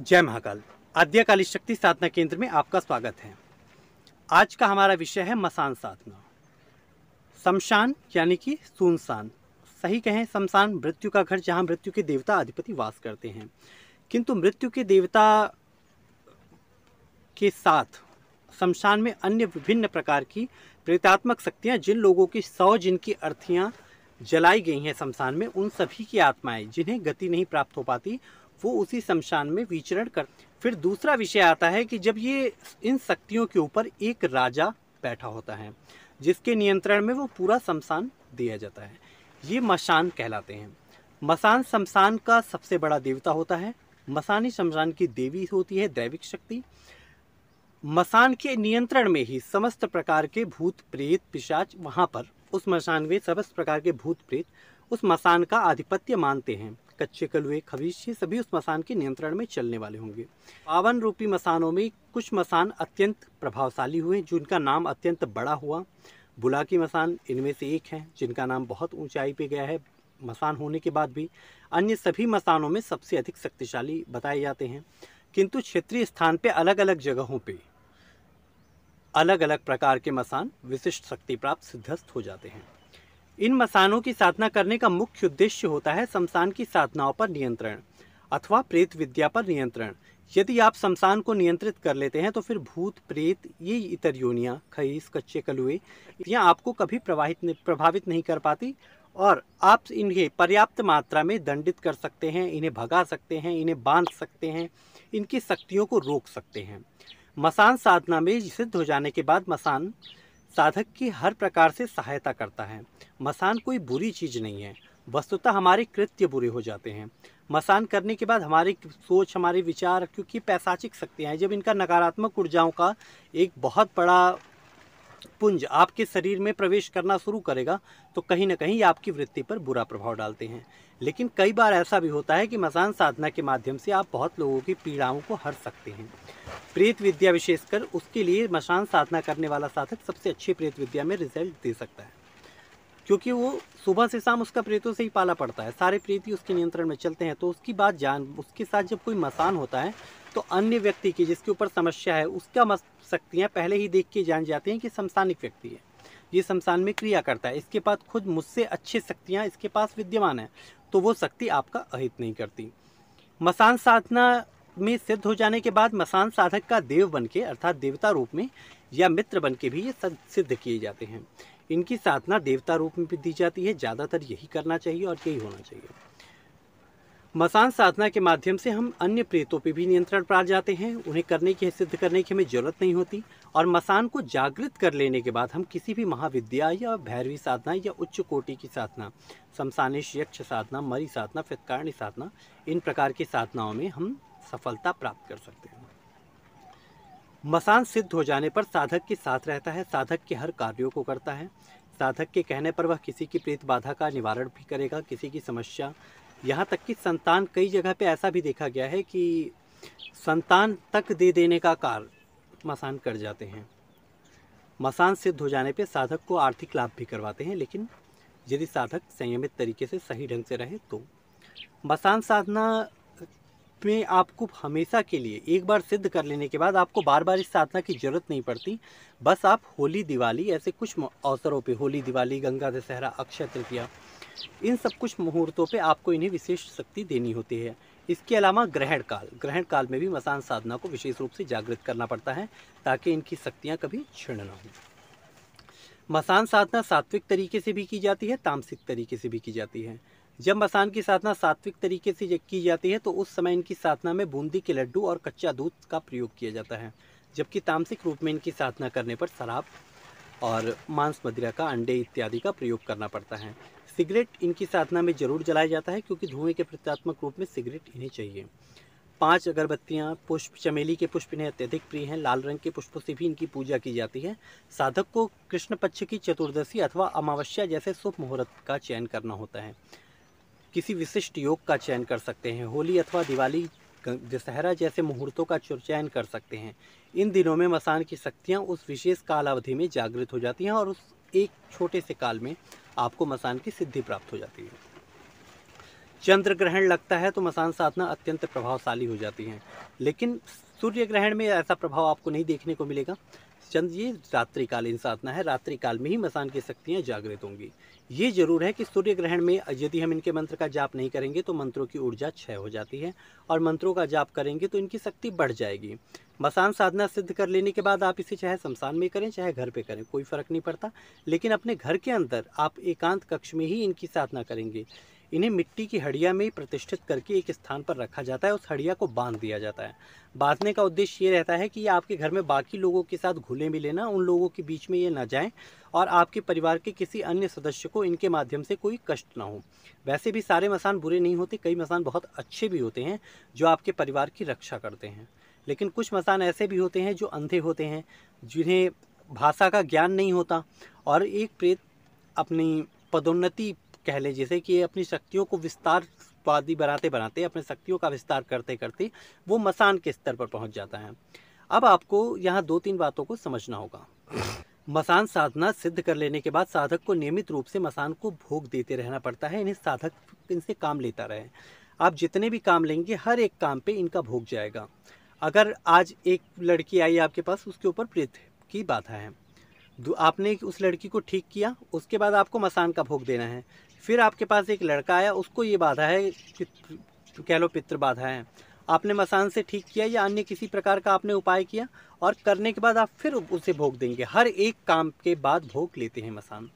जय महाकाल। आद्यकाली शक्ति साधना केंद्र में आपका स्वागत है। आज का हमारा विषय है मसान साधना। शमशान यानी कि सुनसान, सही कहें शमशान मृत्यु का घर, जहां मृत्यु के देवता अधिपति वास करते हैं। किंतु मृत्यु के देवता के साथ शमशान में अन्य विभिन्न प्रकार की प्रेतात्मक शक्तियां, जिन लोगों की 100 जिनकी अर्थियां जलाई गई हैं शमशान में, उन सभी की आत्माएं जिन्हें गति नहीं प्राप्त हो पाती, वो उसी शमशान में विचरण कर। फिर दूसरा विषय आता है कि जब ये इन शक्तियों के ऊपर एक राजा बैठा होता है, जिसके नियंत्रण में वो पूरा शमशान दिया जाता है, ये मसान कहलाते हैं। मसान शमशान का सबसे बड़ा देवता होता है। मसानी शमशान की देवी होती है दैविक शक्ति। मसान के नियंत्रण में ही समस्त प्रकार के भूत प्रेत पिशाच, वहाँ पर उस मसान में समस्त प्रकार के भूत प्रेत उस मसान का आधिपत्य मानते हैं। कच्चे कलुए खबीश ये सभी उस मसान के नियंत्रण में चलने वाले होंगे। पावन रूपी मसानों में कुछ मसान अत्यंत प्रभावशाली हुए, जिनका नाम अत्यंत बड़ा हुआ। बुला की मसान इनमें से एक है, जिनका नाम बहुत ऊंचाई पे गया है मसान होने के बाद भी। अन्य सभी मसानों में सबसे अधिक शक्तिशाली बताए जाते हैं। किंतु क्षेत्रीय स्थान पे अलग अलग जगहों पे अलग अलग प्रकार के मसान विशिष्ट शक्ति प्राप्त सिद्धस्थ हो जाते हैं। इन मसानों की साधना करने का मुख्य उद्देश्य होता है शमशान की साधनाओं पर नियंत्रण अथवा प्रेत विद्या पर नियंत्रण। यदि आप शमशान को नियंत्रित कर लेते हैं तो फिर भूत प्रेत ये इतर योनियाँ, खईस, कच्चे कलुए, ये आपको कभी प्रभावित नहीं कर पाती और आप इन्हें पर्याप्त मात्रा में दंडित कर सकते हैं, इन्हें भगा सकते हैं, इन्हें बांध सकते हैं, इनकी शक्तियों को रोक सकते हैं। मसान साधना में सिद्ध हो जाने के बाद मसान साधक की हर प्रकार से सहायता करता है। मसान कोई बुरी चीज़ नहीं है, वस्तुतः हमारे कृत्य बुरे हो जाते हैं। मसान करने के बाद हमारी सोच, हमारे विचार, क्योंकि पैशाचिक शक्तियाँ हैं, जब इनका नकारात्मक ऊर्जाओं का एक बहुत बड़ा पुंज आपके शरीर में प्रवेश करना शुरू करेगा तो कहीं ना कहीं आपकी वृत्ति पर बुरा प्रभाव डालते हैं। लेकिन कई बार ऐसा भी होता है कि मसान साधना के माध्यम से आप बहुत लोगों की पीड़ाओं को हर सकते हैं। प्रेत विद्या विशेषकर, उसके लिए मसान साधना करने वाला साधक सबसे अच्छी प्रेत विद्या में रिजल्ट दे सकता है, क्योंकि वो सुबह से शाम उसका प्रेतों से ही पाला पड़ता है, सारे प्रेत ही उसके नियंत्रण में चलते हैं। तो उसकी बात जान, उसके साथ जब कोई मसान होता है तो अन्य व्यक्ति की जिसके ऊपर समस्या है उसका शक्तियाँ पहले ही देख के जान जाते हैं कि शमशानिक व्यक्ति है, ये शमशान में क्रिया करता है, इसके पास खुद मुझसे अच्छी शक्तियाँ इसके पास विद्यमान है, तो वो शक्ति आपका अहित नहीं करती। मसान साधना में सिद्ध हो जाने के बाद मसान साधक का देव बन के, अर्थात देवता रूप में या मित्र बन के भी ये सिद्ध किए जाते हैं। इनकी साधना देवता रूप में भी दी जाती है। ज़्यादातर यही करना चाहिए और यही होना चाहिए। मसान साधना के माध्यम से हम अन्य प्रेतों पे भी नियंत्रण पा जाते हैं। उन्हें करने की, सिद्ध करने की हमें जरूरत नहीं होती। और मसान को जागृत कर लेने के बाद हम किसी भी महाविद्या या भैरवी साधना या उच्च कोटि की साधना, शमशानेश यक्ष साधना, मरी साधना, फितकारणी साधना, इन प्रकार की साधनाओं में हम सफलता प्राप्त कर सकते हैं। मसान सिद्ध हो जाने पर साधक के साथ रहता है, साधक के हर कार्यों को करता है। साधक के कहने पर वह किसी की प्रेत बाधा का निवारण भी करेगा, किसी की समस्या, यहाँ तक कि संतान, कई जगह पे ऐसा भी देखा गया है कि संतान तक दे देने का कार्य मसान कर जाते हैं। मसान सिद्ध हो जाने पे साधक को आर्थिक लाभ भी करवाते हैं, लेकिन यदि साधक संयमित तरीके से सही ढंग से रहे तो। मसान साधना में आपको हमेशा के लिए एक बार सिद्ध कर लेने के बाद आपको बार बार इस साधना की जरूरत नहीं पड़ती। बस आप होली, दिवाली, ऐसे कुछ अवसरों पे, होली, दिवाली, गंगा दशहरा, अक्षय तृतीया, इन सब कुछ मुहूर्तों पे आपको इन्हें विशेष शक्ति देनी होती है। इसके अलावा ग्रहण काल में भी मसान साधना को विशेष रूप से जागृत करना पड़ता है, ताकि इनकी शक्तियाँ कभी क्षीण न हो। मसान साधना सात्विक तरीके से भी की जाती है, तामसिक तरीके से भी की जाती है। जब मसान की साधना सात्विक तरीके से की जाती है तो उस समय इनकी साधना में बूंदी के लड्डू और कच्चा दूध का प्रयोग किया जाता है, जबकि तामसिक रूप में इनकी साधना करने पर शराब और मांस, मदिरा का, अंडे इत्यादि का प्रयोग करना पड़ता है। सिगरेट इनकी साधना में जरूर जलाया जाता है, क्योंकि धुएं के प्रत्यात्मक रूप में सिगरेट इन्हें चाहिए। 5 अगरबत्तियाँ, पुष्प, चमेली के पुष्प इन्हें अत्यधिक प्रिय हैं। लाल रंग के पुष्पों से भी इनकी पूजा की जाती है। साधक को कृष्ण पक्ष की चतुर्दशी अथवा अमावस्या जैसे शुभ मुहूर्त का चयन करना होता है। किसी विशिष्ट योग का चयन कर सकते हैं। होली अथवा दिवाली, दशहरा जैसे मुहूर्तों का चयन कर सकते हैं। इन दिनों में मसान की शक्तियाँ उस विशेष काल अवधि में जागृत हो जाती हैं और उस एक छोटे से काल में आपको मसान की सिद्धि प्राप्त हो जाती है। चंद्र ग्रहण लगता है तो मसान साधना अत्यंत प्रभावशाली हो जाती है, लेकिन सूर्य ग्रहण में ऐसा प्रभाव आपको नहीं देखने को मिलेगा। चंद्र ये रात्रिकालीन साधना है, रात्रि काल में ही मसान की शक्तियाँ जागृत होंगी। ये जरूर है कि सूर्य ग्रहण में यदि हम इनके मंत्र का जाप नहीं करेंगे तो मंत्रों की ऊर्जा क्षय हो जाती है, और मंत्रों का जाप करेंगे तो इनकी शक्ति बढ़ जाएगी। मसान साधना सिद्ध कर लेने के बाद आप इसे चाहे शमशान में करें चाहे घर पे करें, कोई फर्क नहीं पड़ता, लेकिन अपने घर के अंदर आप एकांत कक्ष में ही इनकी साधना करेंगे। इन्हें मिट्टी की हड़िया में प्रतिष्ठित करके एक स्थान पर रखा जाता है, उस हड़िया को बांध दिया जाता है। बांधने का उद्देश्य ये रहता है कि ये आपके घर में बाकी लोगों के साथ घुले मिले ना, उन लोगों के बीच में ये ना जाएं, और आपके परिवार के किसी अन्य सदस्य को इनके माध्यम से कोई कष्ट ना हो। वैसे भी सारे मसान बुरे नहीं होते, कई मसान बहुत अच्छे भी होते हैं जो आपके परिवार की रक्षा करते हैं, लेकिन कुछ मसान ऐसे भी होते हैं जो अंधे होते हैं, जिन्हें भाषा का ज्ञान नहीं होता, और एक प्रेत अपनी पदोन्नति कह ले, जैसे कि अपनी शक्तियों को विस्तारवादी बनाते बनाते, अपने शक्तियों का विस्तार करते करते वो मसान के स्तर पर पहुंच जाता है। अब आपको यहाँ 2-3 बातों को समझना होगा। मसान साधना सिद्ध कर लेने के बाद साधक को नियमित रूप से मसान को भोग देते रहना पड़ता है। इन्हें साधक इनसे काम लेता रहे। आप जितने भी काम लेंगे हर एक काम पे इनका भोग जाएगा। अगर आज एक लड़की आई आपके पास, उसके ऊपर प्रेत की बाधा है, आपने उस लड़की को ठीक किया, उसके बाद आपको मसान का भोग देना है। फिर आपके पास एक लड़का आया, उसको ये बाधा है, कह लो पितृ बाधा है, आपने मसान से ठीक किया या अन्य किसी प्रकार का आपने उपाय किया, और करने के बाद आप फिर उसे भोग देंगे। हर एक काम के बाद भोग लेते हैं मसान।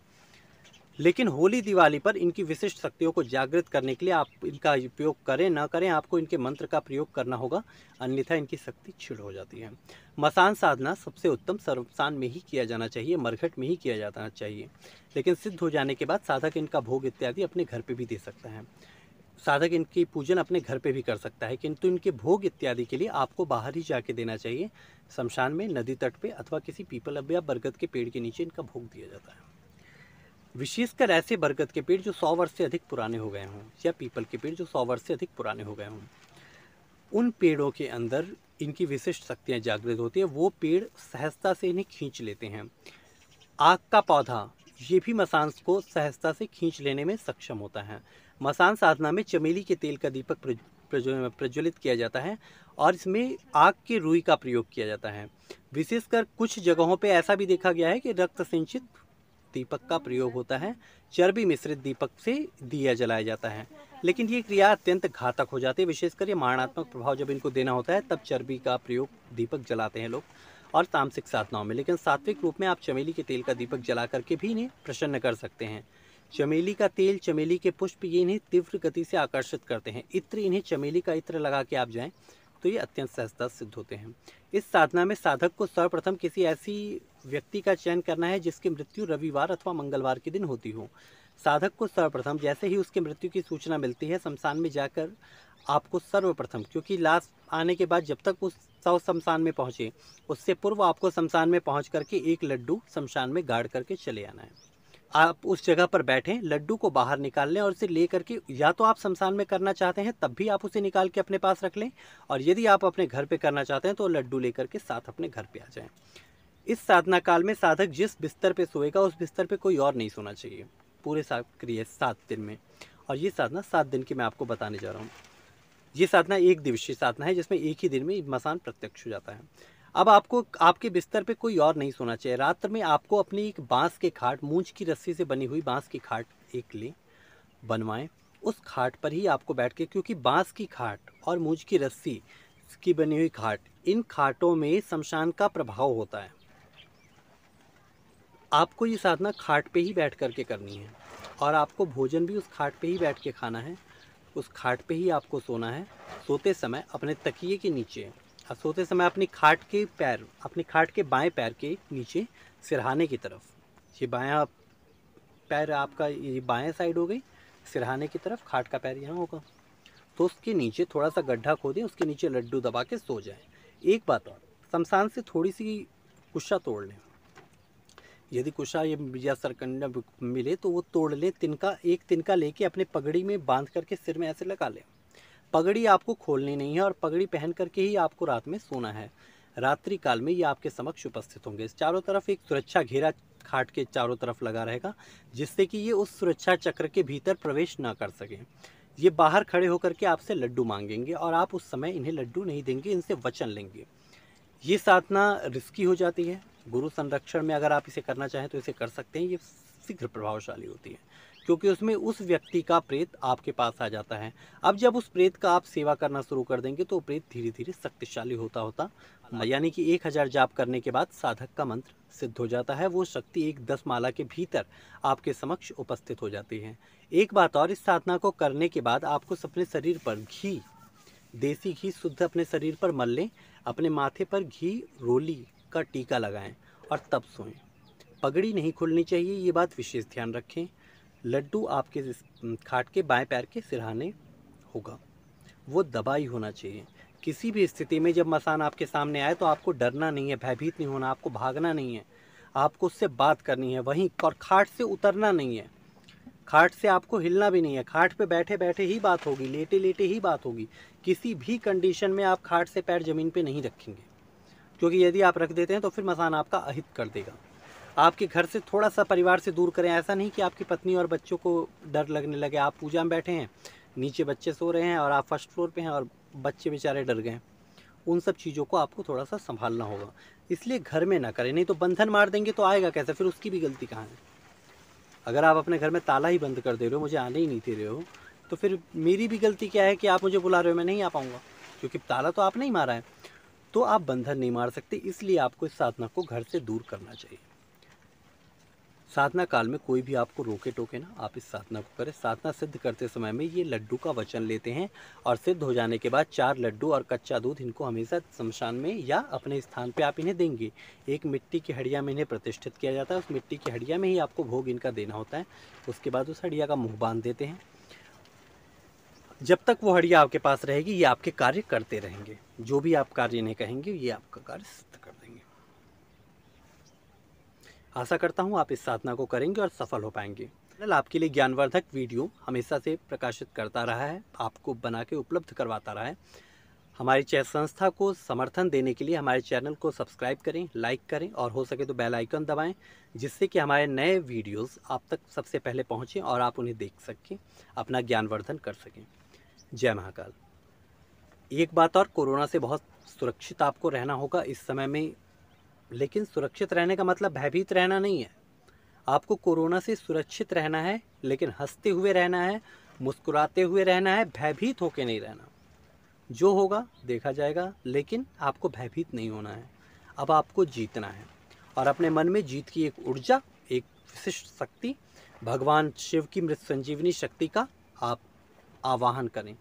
लेकिन होली दिवाली पर इनकी विशिष्ट शक्तियों को जागृत करने के लिए आप इनका उपयोग करें ना करें, आपको इनके मंत्र का प्रयोग करना होगा, अन्यथा इनकी शक्ति क्षीण हो जाती है। मसान साधना सबसे उत्तम शमशान में ही किया जाना चाहिए, मरघट में ही किया जाना चाहिए, लेकिन सिद्ध हो जाने के बाद साधक इनका भोग इत्यादि अपने घर पर भी दे सकता है। साधक इनकी पूजन अपने घर पे भी कर सकता है, किंतु इनके भोग इत्यादि के लिए आपको बाहर ही जाके देना चाहिए। शमशान में, नदी तट पे, अथवा किसी पीपल या बरगद के पेड़ के नीचे इनका भोग दिया जाता है। विशेषकर ऐसे बरगद के पेड़ जो 100 वर्ष से अधिक पुराने हो गए हों, या पीपल के पेड़ जो 100 वर्ष से अधिक पुराने हो गए हों, उन पेड़ों के अंदर इनकी विशिष्ट शक्तियाँ जागृत होती है। वो पेड़ सहजता से इन्हें खींच लेते हैं। आग का पौधा ये भी मसान को सहजता से खींच लेने में सक्षम होता है। मसान साधना में चमेली के तेल का दीपक प्रज्वलित किया जाता है, और इसमें आग के रुई का प्रयोग किया जाता है। विशेषकर कुछ जगहों पे ऐसा भी देखा गया है कि रक्त सिंचित दीपक का प्रयोग होता है, चर्बी मिश्रित दीपक से दिया जलाया जाता है, लेकिन ये क्रिया अत्यंत घातक हो जाती है। विशेषकर ये मारणात्मक प्रभाव जब इनको देना होता है तब चर्बी का प्रयोग दीपक जलाते हैं लोग, और तामसिक साधनाओं में। लेकिन सात्विक रूप में आप चमेली के तेल का दीपक जला करके भी इन्हें प्रसन्न कर सकते हैं। चमेली का तेल, चमेली के पुष्प, ये इन्हें तीव्र गति से आकर्षित करते हैं। इत्र, इन्हें चमेली का इत्र लगा के आप जाएं तो ये अत्यंत सहजता सिद्ध होते हैं। इस साधना में साधक को सर्वप्रथम किसी ऐसी व्यक्ति का चयन करना है जिसकी मृत्यु रविवार अथवा मंगलवार के दिन होती हो। साधक को सर्वप्रथम जैसे ही उसकी मृत्यु की सूचना मिलती है, शमशान में जाकर आपको सर्वप्रथम, क्योंकि लास्ट आने के बाद जब तक उस शमशान में पहुँचे, उससे पूर्व आपको शमशान में पहुँच करके एक लड्डू शमशान में गाड़ करके चले आना है। आप उस जगह पर बैठें, लड्डू को बाहर निकाल लें, और उसे ले करके, या तो आप शमशान में करना चाहते हैं तब भी आप उसे निकाल के अपने पास रख लें, और यदि आप अपने घर पे करना चाहते हैं तो लड्डू लेकर के साथ अपने घर पे आ जाएं। इस साधना काल में साधक जिस बिस्तर पे सोएगा उस बिस्तर पे कोई और नहीं सोना चाहिए पूरे 7 दिन में। और ये साधना 7 दिन की मैं आपको बताने जा रहा हूँ। ये साधना एक दिवसीय साधना है जिसमें एक ही दिन में मसान प्रत्यक्ष हो जाता है। अब आपको आपके बिस्तर पे कोई और नहीं सोना चाहिए। रात्र में आपको अपनी एक बांस के खाट, मूंछ की रस्सी से बनी हुई बांस की खाट एक ले बनवाएं, उस खाट पर ही आपको बैठ के, क्योंकि बांस की खाट और मूंछ की रस्सी की बनी हुई खाट, इन खाटों में शमशान का प्रभाव होता है। आपको ये साधना खाट पे ही बैठ करके करनी है, और आपको भोजन भी उस खाट पे ही बैठ के खाना है, उस खाट पे ही आपको सोना है। सोते समय अपने तकिए के नीचे, सोते समय अपनी खाट के पैर, अपनी खाट के बाएं पैर के नीचे सिरहाने की तरफ, ये बायां पैर आपका, ये बाएं साइड हो गई, सिरहाने की तरफ खाट का पैर यहाँ होगा, तो उसके नीचे थोड़ा सा गड्ढा खोदें, उसके नीचे लड्डू दबा के सो जाएं। एक बात और, शमशान से थोड़ी सी कुशा तोड़ लें। यदि कुशा या सरकंडा मिले तो वो तोड़ लें। तिनका, एक तिनका लेके अपने पगड़ी में बांध करके सिर में ऐसे लगा लें। पगड़ी आपको खोलनी नहीं है, और पगड़ी पहन करके ही आपको रात में सोना है। रात्रि काल में ये आपके समक्ष उपस्थित होंगे। इस चारों तरफ एक सुरक्षा घेरा खाट के चारों तरफ लगा रहेगा, जिससे कि ये उस सुरक्षा चक्र के भीतर प्रवेश ना कर सकें। ये बाहर खड़े होकर के आपसे लड्डू मांगेंगे और आप उस समय इन्हें लड्डू नहीं देंगे, इनसे वचन लेंगे। ये साधना रिस्की हो जाती है। गुरु संरक्षण में अगर आप इसे करना चाहें तो इसे कर सकते हैं। ये शीघ्र प्रभावशाली होती है क्योंकि उसमें उस व्यक्ति का प्रेत आपके पास आ जाता है। अब जब उस प्रेत का आप सेवा करना शुरू कर देंगे तो प्रेत धीरे धीरे शक्तिशाली होता होता यानी कि 1000 जाप करने के बाद साधक का मंत्र सिद्ध हो जाता है। वो शक्ति एक 10 माला के भीतर आपके समक्ष उपस्थित हो जाती है। एक बात और, इस साधना को करने के बाद आपको अपने शरीर पर घी, देसी घी शुद्ध अपने शरीर पर मल लें, अपने माथे पर घी रोली का टीका लगाएं और तब सोएं। पगड़ी नहीं खुलनी चाहिए, ये बात विशेष ध्यान रखें। लड्डू आपके खाट के बाएं पैर के सिरहाने होगा, वो दबाई होना चाहिए। किसी भी स्थिति में जब मसान आपके सामने आए तो आपको डरना नहीं है, भयभीत नहीं होना, आपको भागना नहीं है, आपको उससे बात करनी है वहीं, और खाट से उतरना नहीं है, खाट से आपको हिलना भी नहीं है। खाट पे बैठे बैठे ही बात होगी, लेटे लेटे ही बात होगी। किसी भी कंडीशन में आप खाट से पैर ज़मीन पे नहीं रखेंगे, क्योंकि यदि आप रख देते हैं तो फिर मसान आपका अहित कर देगा। आपके घर से थोड़ा सा परिवार से दूर करें। ऐसा नहीं कि आपकी पत्नी और बच्चों को डर लगने लगे। आप पूजा में बैठे हैं, नीचे बच्चे सो रहे हैं और आप फर्स्ट फ्लोर पे हैं और बच्चे बेचारे डर गए। उन सब चीज़ों को आपको थोड़ा सा संभालना होगा, इसलिए घर में ना करें। नहीं तो बंधन मार देंगे तो आएगा कैसे, फिर उसकी भी गलती कहाँ है। अगर आप अपने घर में ताला ही बंद कर दे रहे हो, मुझे आने ही नहीं दे रहे हो, तो फिर मेरी भी गलती क्या है कि आप मुझे बुला रहे हो, मैं नहीं आ पाऊँगा, क्योंकि ताला तो आपने ही मारा है। तो आप बंधन नहीं मार सकते, इसलिए आपको इस साधना को घर से दूर करना चाहिए। साधना काल में कोई भी आपको रोके टोके ना, आप इस साधना को करें। साधना सिद्ध करते समय में ये लड्डू का वचन लेते हैं और सिद्ध हो जाने के बाद 4 लड्डू और कच्चा दूध इनको हमेशा शमशान में या अपने स्थान पे आप इन्हें देंगे। एक मिट्टी की हड़िया में इन्हें प्रतिष्ठित किया जाता है, उस मिट्टी की हड़िया में ही आपको भोग इनका देना होता है। उसके बाद उस हड़िया का मुँह बांध देते हैं। जब तक वो हड़िया आपके पास रहेगी ये आपके कार्य करते रहेंगे। जो भी आप कार्य इन्हें कहेंगे ये आपका कार्य सिद्ध कर देंगे। आशा करता हूँ आप इस साधना को करेंगे और सफल हो पाएंगे। चैनल आपके लिए ज्ञानवर्धक वीडियो हमेशा से प्रकाशित करता रहा है, आपको बना के उपलब्ध करवाता रहा है। हमारी संस्था को समर्थन देने के लिए हमारे चैनल को सब्सक्राइब करें, लाइक करें और हो सके तो बेल आइकन दबाएं, जिससे कि हमारे नए वीडियोस आप तक सबसे पहले पहुँचें और आप उन्हें देख सकें, अपना ज्ञानवर्धन कर सकें। जय महाकाल। एक बात और, कोरोना से बहुत सुरक्षित आपको रहना होगा इस समय में, लेकिन सुरक्षित रहने का मतलब भयभीत रहना नहीं है। आपको कोरोना से सुरक्षित रहना है, लेकिन हंसते हुए रहना है, मुस्कुराते हुए रहना है, भयभीत होकर नहीं रहना। जो होगा देखा जाएगा, लेकिन आपको भयभीत नहीं होना है। अब आपको जीतना है और अपने मन में जीत की एक ऊर्जा, एक विशिष्ट शक्ति, भगवान शिव की मृत संजीवनी शक्ति का आप आवाहन करें।